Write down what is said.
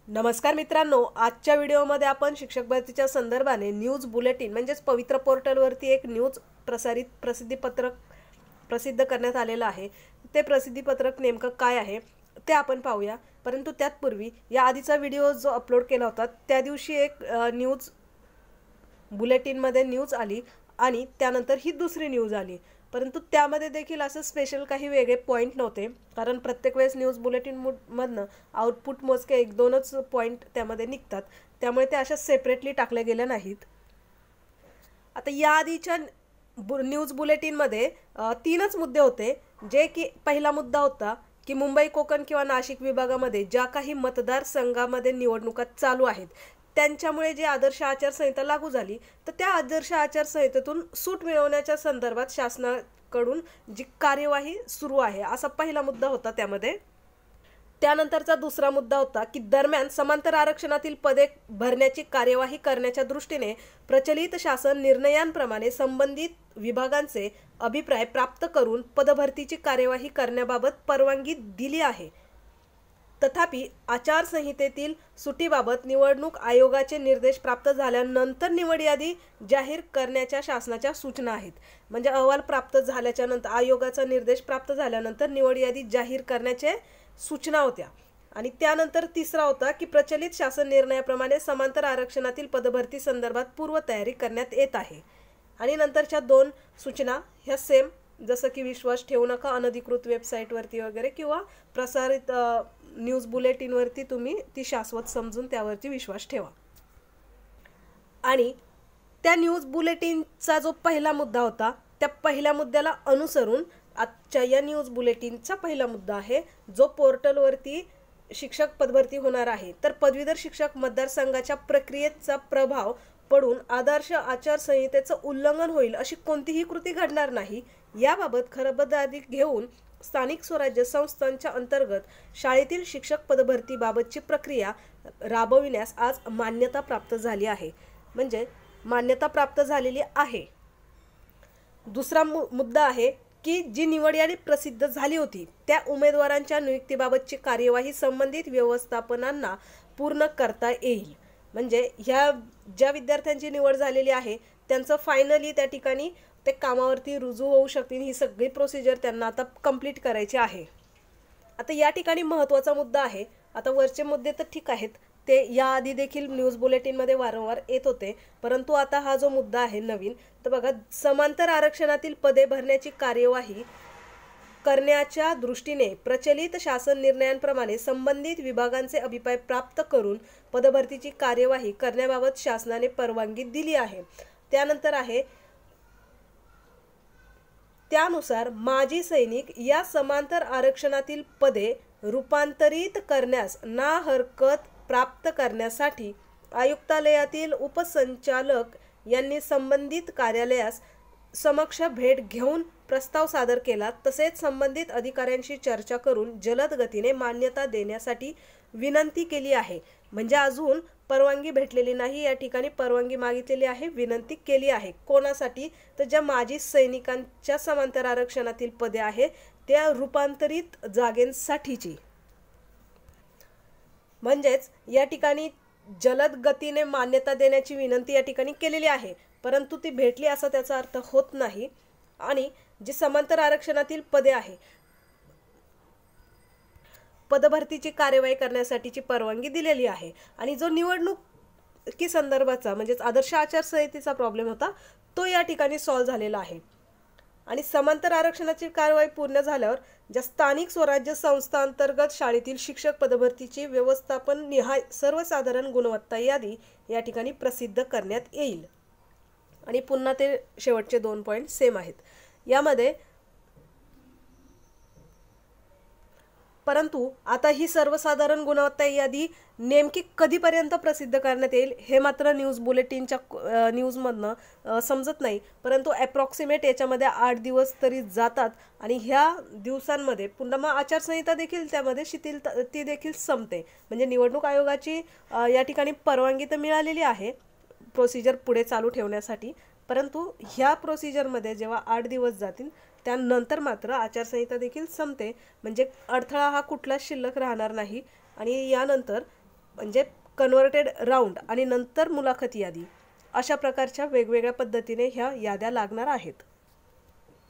नमस्कार मित्रांनो, आजच्या व्हिडिओमध्ये आपण शिक्षक भरतीच्या संदर्भाने न्यूज बुलेटिन म्हणजेच पवित्र पोर्टलवरती एक न्यूज प्रसिद्धीपत्रक प्रसिद्ध करण्यात आलेलं आहे। ते प्रसिद्धीपत्रक नेमकं काय आहे ते आपण पाहूया। परंतु त्यापूर्वी या आधीचा व्हिडिओ जो अपलोड केला होता त्या दिवशी एक न्यूज बुलेटिनमध्ये न्यूज आली आणि त्यानंतर ही दुसरी न्यूज आली, परंतु त्यामध्ये देखील असं स्पेशल काही वेगळे पॉइंट नव्हते, कारण प्रत्येक वेळेस न्यूज बुलेटिन मधनं आउटपुट मोजके एक दोनच पॉइंट त्यामध्ये निघतात, त्यामुळे ते अशा सेपरेटली टाकले गेले नाहीत। आता या आधीच्या न्यूज बुलेटिनमध्ये तीनच मुद्दे होते, जे की पहिला मुद्दा होता की मुंबई कोकण किंवा नाशिक विभागामध्ये ज्या काही मतदारसंघामध्ये निवडणुका चालू आहेत त्यांच्यामुळे जे आदर्श आचारसंहिता लागू झाली, तर त्या आदर्श आचारसंहितेतून सूट मिळवण्याच्या संदर्भात शासनाकडून जी कार्यवाही सुरू आहे असा पहिला मुद्दा होता त्यामध्ये। त्यानंतरचा दुसरा मुद्दा होता की दरम्यान समांतर आरक्षणातील पदे भरण्याची कार्यवाही करण्याच्या दृष्टीने प्रचलित शासन निर्णयांप्रमाणे संबंधित विभागांचे अभिप्राय प्राप्त करून पदभरतीची कार्यवाही करण्याबाबत परवानगी दिली आहे। तथापि आचारसंहितेतील सुटीबाबत निवडणूक आयोगाचे निर्देश प्राप्त झाल्यानंतर निवड यादी जाहीर करण्याच्या शासनाच्या सूचना आहेत। म्हणजे अहवाल प्राप्त झाल्याच्या नंतर आयोगाचा निर्देश प्राप्त झाल्यानंतर निवड यादी जाहीर करण्याचे सूचना होत्या। आणि त्यानंतर तिसरा होता की प्रचलित शासन निर्णयाप्रमाणे समांतर आरक्षणातील पदभरती संदर्भात पूर्वतयारी करण्यात येत आहे। आणि नंतरच्या दोन सूचना ह्या सेम, जसं की विश्वास ठेवू नका अनधिकृत वेबसाईटवरती वगैरे किंवा प्रसारित न्यूज बुलेटिनवरती तुम्ही ती शाश्वत समजून त्यावरती विश्वास ठेवा। आणि त्या न्यूज बुलेटिनचा जो पहिला मुद्दा होता त्या पहिल्या मुद्द्याला अनुसरून आजच्या या न्यूज बुलेटिनचा पहिला मुद्दा आहे, जो पोर्टलवरती शिक्षक पदभरती होणार आहे तर पदवीधर शिक्षक मतदारसंघाच्या प्रक्रियेचा प्रभाव पडून आदर्श आचारसंहितेचं उल्लंघन होईल अशी कोणतीही कृती घडणार नाही, याबाबत खबरदारी घेऊन स्थानिक स्वराज्य संस्थांच्या अंतर्गत शाळेतील शिक्षक पदभरतीबाबतची प्रक्रिया राबविण्यास आज मान्यता प्राप्त झाली आहे। म्हणजे मान्यता प्राप्त झालेली आहे। दुसरा मुद्दा आहे की जी निवड यादी प्रसिद्ध झाली होती त्या उमेदवारांच्या नियुक्तीबाबतची कार्यवाही संबंधित व्यवस्थापनांना पूर्ण करता येईल। म्हणजे ह्या ज्या विद्यार्थ्यांची निवड झालेली आहे त्यांचं फायनली त्या ठिकाणी ते कामावरती रुजू होऊ शकतील, ही सगळी प्रोसिजर त्यांना आता कंप्लीट करायची आहे। आता या ठिकाणी महत्त्वाचा मुद्दा आहे, आता वरचे मुद्दे तर ठीक आहेत, ते याआधी देखील न्यूज बुलेटिनमध्ये वारंवार येत होते, परंतु आता हा जो मुद्दा आहे नवीन, तर बघा, समांतर आरक्षणातील पदे भरण्याची कार्यवाही करण्याच्या दृष्टीने प्रचलित शासन निर्णयांप्रमाणे संबंधित विभागांचे अभिप्राय प्राप्त करून पदभरतीची कार्यवाही करण्याबाबत शासनाने परवानगी दिली आहे। त्यानंतर आहे त्यानुसार माजी सैनिक या समांतर आरक्षणातील पदे रूपांतरित करण्यास ना हरकत प्राप्त करण्यासाठी आयुक्तालयातील उपसंचालक यांनी संबंधित कार्यालयास समक्ष भेट घेऊन प्रस्ताव सादर केला, तसेच संबंधित अधिकाऱ्यांशी चर्चा करून जलद गतीने मान्यता देण्यासाठी विनंती केली आहे। म्हणजे अजून परवानगी भेटलेली नाही, या ठिकाणी परवानगी मागितलेली आहे, विनंती केली आहे। कोणासाठी? तर ज्या माजी सैनिकांच्या समांतर आरक्षणातील पदे आहे त्या रूपांतरित जागेंसाठीची। म्हणजेच या ठिकाणी जलद गतीने मान्यता देण्याची विनंती या ठिकाणी केलेली आहे, परंतु ती भेटली असा त्याचा अर्थ होत नाही। आणि जी समांतर आरक्षणातील पदे आहे पदभरतीची कार्यवाही करण्यासाठीची परवानगी दिलेली आहे। आणि जो निवडणुकी संदर्भाचा म्हणजेच आदर्श आचारसंहितेचा प्रॉब्लेम होता तो या ठिकाणी सॉल्व्ह झालेला आहे। आणि समांतर आरक्षणाची कार्यवाही पूर्ण झाल्यावर ज्या स्थानिक स्वराज्य संस्था अंतर्गत शाळेतील शिक्षक पदभरतीची व्यवस्थापन निहाय सर्वसाधारण गुणवत्ता यादी या ठिकाणी प्रसिद्ध करण्यात येईल। आणि पुन्हा ते शेवटचे दोन पॉइंट सेम आहेत यामध्ये, परंतु आता ही सर्वसाधारण गुणवत्ता यादी नेमकी कधीपर्यंत प्रसिद्ध करण्यात येईल हे मात्र न्यूज बुलेटिनच्या न्यूजमधनं समजत नाही, परंतु अप्रॉक्सिमेट याच्यामध्ये 8 दिवस तरी जातात। आणि ह्या दिवसांमध्ये पुन्हा मग आचारसंहिता देखील त्यामध्ये शिथिलता ती देखील संपते। म्हणजे निवडणूक आयोगाची या ठिकाणी परवानगी तर मिळालेली आहे प्रोसिजर पुढे चालू ठेवण्यासाठी, परंतु ह्या प्रोसिजरमध्ये जेव्हा 8 दिवस जातील त्यानंतर मात्र आचारसंहिता देखील संपते। म्हणजे अडथळा हा कुठलाच शिल्लक राहणार नाही आणि यानंतर म्हणजे कन्व्हर्टेड राऊंड आणि नंतर मुलाखत यादी, अशा प्रकारच्या वेगवेगळ्या पद्धतीने ह्या याद्या लागणार आहेत.